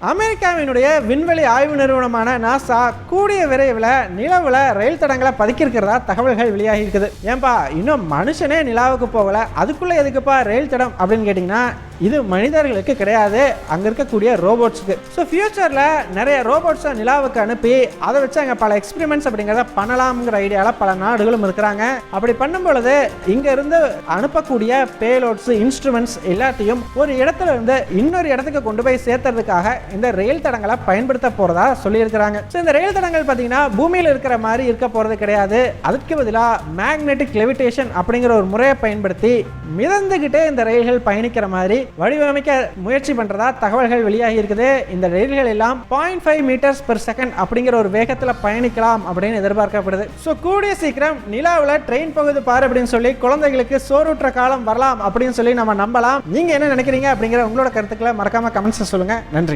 அமெரிக்காவினுடைய விண்வெளி ஆய்வு நிறுவனமான நாசா கூடிய விரைவில் நிலவுல ரயில் தடங்களை பதுக்கியிருக்கிறதா தகவல்கள் வெளியாகி இருக்குது. ஏன்பா இன்னும் மனுஷனே நிலாவுக்கு போகல, அதுக்குள்ள எதுக்குப்பா ரயில் தடம் அப்படின்னு கேட்டிங்கன்னா, இது மனிதர்களுக்கு கிடையாது, அங்கே இருக்கக்கூடிய ரோபோட்ஸுக்கு. ஸோ ஃபியூச்சரில் நிறைய ரோபோட்ஸை நிலாவுக்கு அனுப்பி அதை வச்சு அங்கே பல எக்ஸ்பெரிமெண்ட்ஸ் அப்படிங்கிறத பண்ணலாம்ங்கிற ஐடியாவில் பல நாடுகளும் இருக்கிறாங்க. அப்படி பண்ணும் பொழுது இங்கேருந்து அனுப்பக்கூடிய பேலோட்ஸ் இன்ஸ்ட்ருமெண்ட்ஸ் எல்லாத்தையும் ஒரு இடத்துல இருந்து இன்னொரு இடத்துக்கு கொண்டு போய் சேர்த்துறதுக்காக இந்த ரயில் தடங்களை பயன்படுத்த போகிறதா சொல்லியிருக்கிறாங்க. ஸோ இந்த ரயில் தடங்கள் பார்த்தீங்கன்னா பூமியில் இருக்கிற மாதிரி இருக்க போகிறது கிடையாது. அதுக்கு பதிலாக மேக்னெட்டிக் லெவிடேஷன் அப்படிங்கிற ஒரு முறையை பயன்படுத்தி மிதந்துகிட்டே இந்த ரயில்கள் பயணிக்கிற மாதிரி வடிவமைக்க முயற்சி பண்றதா தகவல்கள் வெளியாகி இருக்குது. இந்த ரயில்கள் எல்லாம் 0.5 மீட்டர்ஸ் பெர் செகண்ட் அப்படிங்கிற ஒரு வேகத்தில் பயணிக்கலாம் அப்படின்னு எதிர்பார்க்கப்படுது. ஸோ கூடிய சீக்கிரம் நிலாவில் ட்ரெயின் போகுது பாரு அப்படின்னு சொல்லி குழந்தைகளுக்கு சோறுற்ற காலம் வரலாம் அப்படின்னு சொல்லி நம்ம நம்பலாம். நீங்க என்ன நினைக்கிறீங்க அப்படிங்கிற உங்களோட கருத்துக்களை மறக்காம கமெண்ட்ஸ் சொல்லுங்க. நன்றி.